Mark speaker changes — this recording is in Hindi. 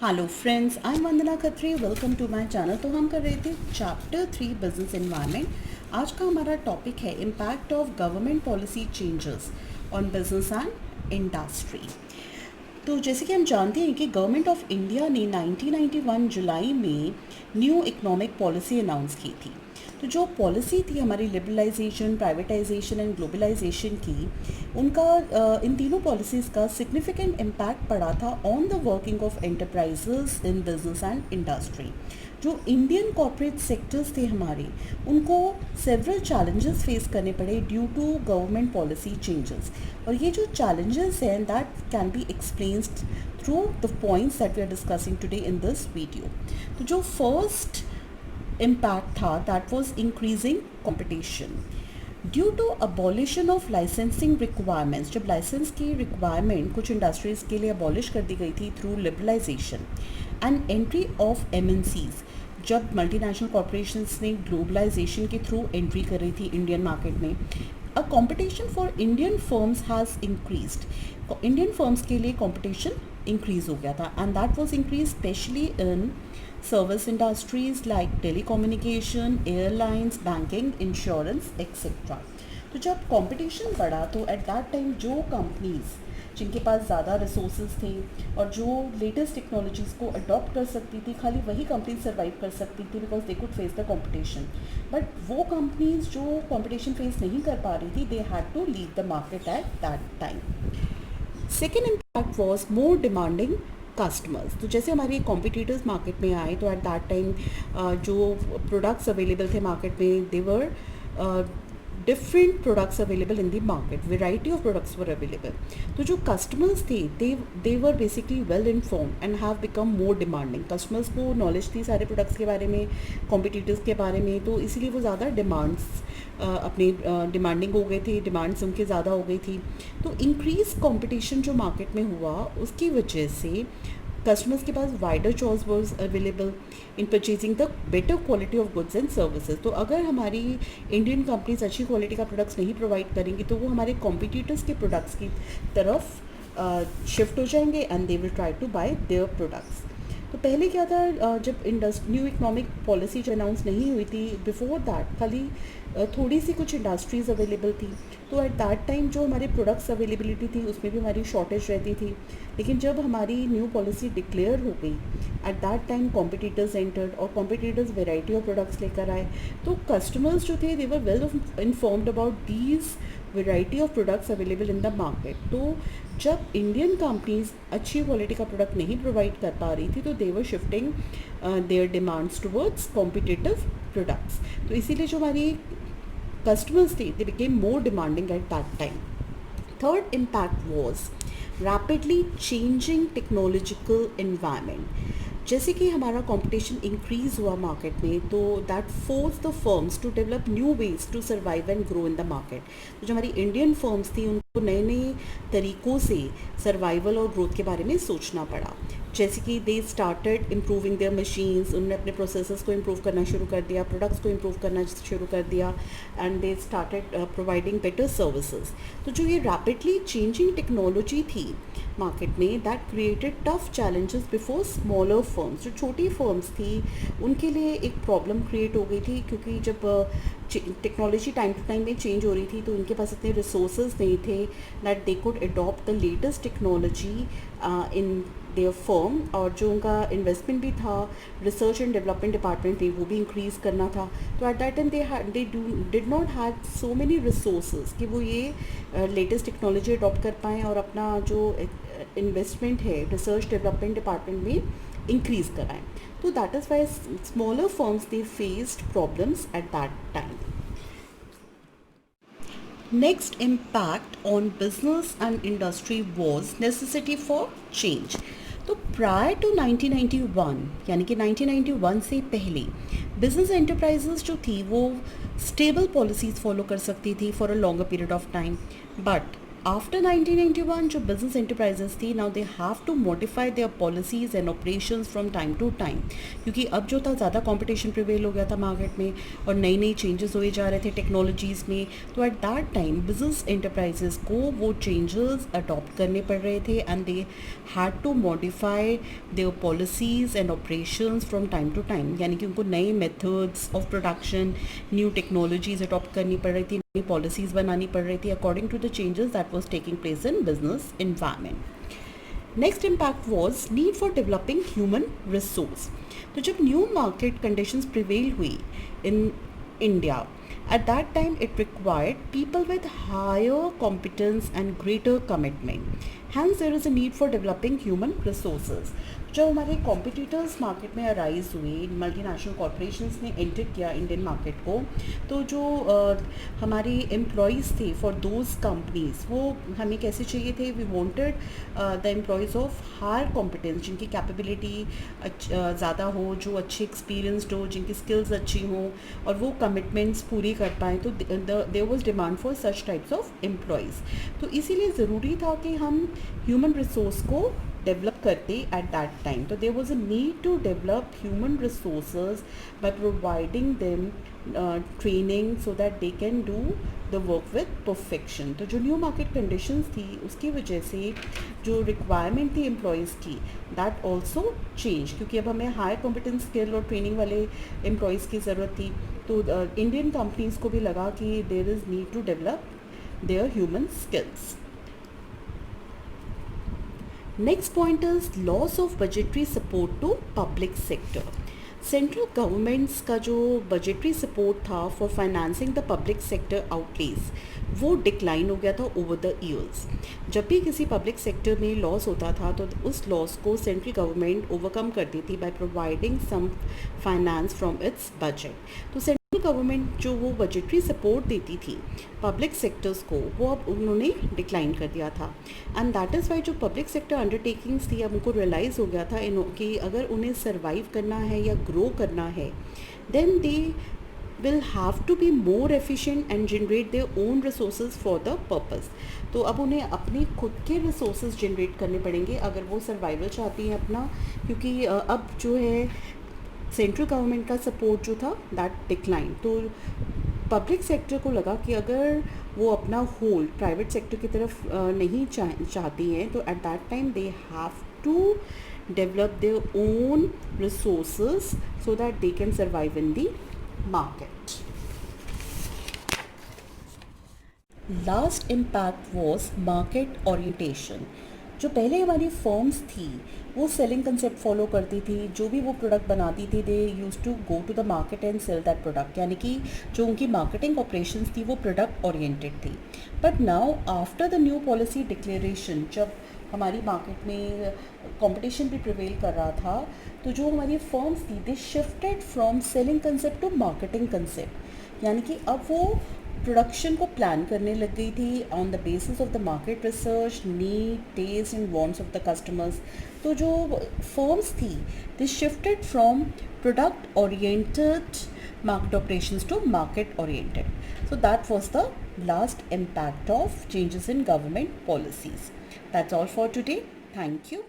Speaker 1: Hello friends, I am Vandana Khatri. Welcome to my channel. तो हम कर रहे थे चैप्टर 3 बिजनेस एनवायरनमेंट। आज का हमारा टॉपिक है impact of government policy changes on business and industry. तो जैसे कि हम जानते हैं कि गवर्नमेंट ऑफ इंडिया ने 1991 जुलाई में न्यू इकोनॉमिक पॉलिसी अनाउंस की थी। तो जो पॉलिसी थी हमारी लिबरलाइजेशन, प्राइवेटाइजेशन एंड ग्लोबलाइजेशन की, उनका इन तीनों पॉलिसीज़ का सिग्निफिकेंट इम्पैक्ट पड़ा था on the working of enterprises in business and industry. जो इंडियन कॉर्पोरेट सेक्टर्स थे हमारे, उनको सेवरल चैलेंजेस फेस करने पड़े due to government policy changes. और ये जो चैलेंजेस हैं that can be explained through the points that we are discussing today in this video. तो जो फर्स्ट इम्पैक्ट था that was increasing competition due to abolition of licensing requirements. जब लाइसेंस की रिक्वायरमेंट कुछ इंडस्ट्रीज़ के लिए अबॉलिश कर दी गई थी through liberalisation and entry of MNCs, जब मल्टीनेशनल कॉरपोरेशंस ने ग्लोबलाइजेशन के थ्रू एंट्री कर रही थी इंडियन मार्केट में, a competition for Indian firms has increased. Indian firms के लिए कंपटीशन इंक्रीज़ हो गया था and that was increase specially in service industries like telecommunication, airlines, banking, insurance etcetera. तो जब कंपटीशन बढ़ा तो एट दैट टाइम जो कंपनीज जिनके पास ज़्यादा रिसोर्सेज थे और जो लेटेस्ट टेक्नोलॉजीज़ को अडॉप्ट कर सकती थी, खाली वही कंपनीज सर्वाइव कर सकती थी because they could face the competition. But वो कंपनीज जो कंपटीशन फेस नहीं कर पा रही थी, they had to leave the market at that time. Second impact was more demanding customers. तो जैसे हमारे कॉम्पिटिटर्स मार्केट में आए तो एट दैट टाइम जो प्रोडक्ट्स अवेलेबल थे मार्केट में, they were different products available in the market, variety of products were available. तो जो कस्टमर्स थे they were basically well inform and have become more demanding. Customers को नॉलेज थी सारे प्रोडक्ट्स के बारे में, कॉम्पिटिटर्स के बारे में, तो इसीलिए वो ज़्यादा डिमांड्स अपने डिमांडिंग हो गए थे, डिमांड्स उनके ज़्यादा हो गई थी। तो इंक्रीज कंपटीशन जो मार्केट में हुआ उसकी वजह से कस्टमर्स के पास wider choice was available in purchasing the better quality of goods and services. तो अगर हमारी इंडियन कंपनीज अच्छी क्वालिटी का प्रोडक्ट्स नहीं प्रोवाइड करेंगी तो वो हमारे कॉम्पिटिटर्स के प्रोडक्ट्स की तरफ शिफ्ट हो जाएंगे and they will try to buy their products. तो पहले क्या था, जब न्यू इकोनॉमिक पॉलिसी जो अनाउंस नहीं हुई थी, बिफोर दैट खाली थोड़ी सी कुछ इंडस्ट्रीज़ अवेलेबल थी। तो एट दैट टाइम जो हमारे प्रोडक्ट्स अवेलेबिलिटी थी उसमें भी हमारी शॉर्टेज रहती थी। लेकिन जब हमारी न्यू पॉलिसी डिक्लेयर हो गई, at that time competitors entered और कॉम्पिटिटर्स वेराइटी ऑफ प्रोडक्ट्स लेकर आए। तो कस्टमर्स जो थे they were well informed about these variety of products available in the market. तो जब इंडियन कंपनीज अच्छी क्वालिटी का प्रोडक्ट नहीं प्रोवाइड कर पा रही थी तो they were shifting their demands towards competitive products. तो इसीलिए जो हमारी customers they became more demanding at that time. Third impact was rapidly changing technological environment. जैसे कि हमारा कंपटीशन इंक्रीज़ हुआ मार्केट में तो that force the firms to develop new ways to survive and grow in the market. तो जो हमारी इंडियन फर्म्स थी उनको नए नए तरीक़ों से सर्वाइवल और ग्रोथ के बारे में सोचना पड़ा। जैसे कि they started improving there machines, उन्होंने अपने प्रोसेसेस को इम्प्रूव करना शुरू कर दिया, प्रोडक्ट्स को इम्प्रूव करना शुरू कर दिया and they started providing better services. तो जो ये रैपिडली चेंजिंग टेक्नोलॉजी थी मार्केट में, that created tough challenges before smaller firms. जो छोटी फर्म्स थी उनके लिए एक प्रॉब्लम क्रिएट हो गई थी, क्योंकि जब टेक्नोलॉजी टाइम टू टाइम में चेंज हो रही थी तो उनके पास इतने रिसोर्सेज नहीं थे that they could adopt the latest technology in their firm. और जो उनका इन्वेस्टमेंट भी था रिसर्च एंड डेवलपमेंट डिपार्टमेंट में, वो भी इंक्रीज़ करना था। तो at that time they did not have so many resources कि वो ये लेटेस्ट टेक्नोलॉजी अडॉप्ट कर पाएँ और अपना जो इन्वेस्टमेंट है रिसर्च डेवलपमेंट डिपार्टमेंट में इंक्रीज़ कराएँ। तो that is why smaller firms they faced problems eight that time. Next impact on business and industry was necessity for change. तो प्रायर टू 1991 यानी कि 1991 से पहले बिजनेस एंटरप्राइजेस जो थी वो स्टेबल पॉलिसीज़ फॉलो कर सकती थी for a longer period of time. But after 1991 जो बिजनेस एंटरप्राइजेस थी, now they have to modify their policies and operations from time to time, क्योंकि अब जो था ज़्यादा कंपटीशन प्रिवेल हो गया था मार्केट में और नई नई चेंजेस हुए जा रहे थे टेक्नोलॉजीज़ में। तो at that time business enterprises को वो चेंजेस अडॉप्ट करने पड़ रहे थे and they had to modify their policies and operations from time to time, यानी कि उनको नए methods of production, new technologies adopt करनी पड़ रही थी, पॉलिसीज़ बनानी पड़ रही थी according to the changes that was taking place in business environment. Next impact was need for developing human resource. तो जब न्यू मार्केट कंडीशंस प्रिवेल हुई in India, at that time it required people with higher competence and greater commitment, hence there is a need for developing human resources। जब हमारे कॉम्पिटिटर्स मार्केट में अराइज हुए, मल्टीनेशनल कॉरपोरेशंस ने एंटर किया इंडियन मार्केट को, तो जो हमारे एम्प्लॉयज़ थे फॉर दोज कंपनीज़, वो हमें कैसे चाहिए थे, we wanted the employees of higher competence, जिनकी कैपेबिलिटी ज़्यादा हो, जो अच्छे एक्सपीरियंसड हो, जिनकी स्किल्स अच्छी हों और वो कमिटमेंट्स पूरी कर पाएँ। तो there was demand for such types of employees. तो इसीलिए ज़रूरी था कि हम ह्यूमन रिसोर्स को डेवलप करते एट दैट टाइम। तो there was a need to develop human resources by providing them training so that they can do the work with perfection. तो जो न्यू मार्केट कंडीशंस थी उसकी वजह से जो रिक्वायरमेंट थी एम्प्लॉयज़ की, दैट ऑल्सो चेंज, क्योंकि अब हमें हाई कॉम्पिटेंस स्किल और ट्रेनिंग वाले एम्प्लॉयज़ की ज़रूरत थी। तो इंडियन कंपनीज़ को भी लगा कि there is need to develop their human skills. Next point is loss of budgetary support to public sector। Central governments का जो बजटरी सपोर्ट था for financing the public sector outlays वो डिक्लाइन हो गया था ओवर द ईयर्स। जब भी किसी पब्लिक सेक्टर में लॉस होता था तो उस लॉस को सेंट्रल गवर्नमेंट ओवरकम करती थी by providing some finance from its budget. तो सेंट्रल गवर्नमेंट जो वो बजटरी सपोर्ट देती थी पब्लिक सेक्टर्स को, वो अब उन्होंने डिक्लाइन कर दिया था। एंड दैट इज़ वाई जो पब्लिक सेक्टर अंडरटेकिंग्स थी, अब उनको रियलाइज़ हो गया था कि अगर उन्हें सर्वाइव करना है या ग्रो करना है, then they will have to be more efficient and generate their own resources for the purpose। तो अब उन्हें अपने खुद के resources generate करने पड़ेंगे अगर वो सर्वाइवल चाहती हैं अपना, क्योंकि अब जो है सेंट्रल गवर्नमेंट का सपोर्ट जो था दैट डिक्लाइन। तो पब्लिक सेक्टर को लगा कि अगर वो अपना होल्ड प्राइवेट सेक्टर की तरफ नहीं चाहती हैं, तो at that time they have to develop their own resources so that they can survive in the market। Last impact was market orientation। जो पहले हमारी फर्म्स थी वो सेलिंग कंसेप्ट फॉलो करती थी, जो भी वो प्रोडक्ट बनाती थी they use to go to the market and sell that product, यानी कि जो उनकी मार्केटिंग ऑपरेशंस थी वो प्रोडक्ट ओरिएंटेड थी। But now after the new policy declaration, जब हमारी मार्केट में कंपटीशन भी प्रिवेल कर रहा था, तो जो हमारी फर्म्स थी they shifted from selling concept to marketing concept, यानी कि अब वो प्रोडक्शन को प्लान करने लग गई थी on the basis of the market research, need, taste and wants of the customers. तो जो फर्म्स थी they shifted from product oriented market operations to market oriented। So that was the last impact of changes in government policies। That's all for today। Thank you।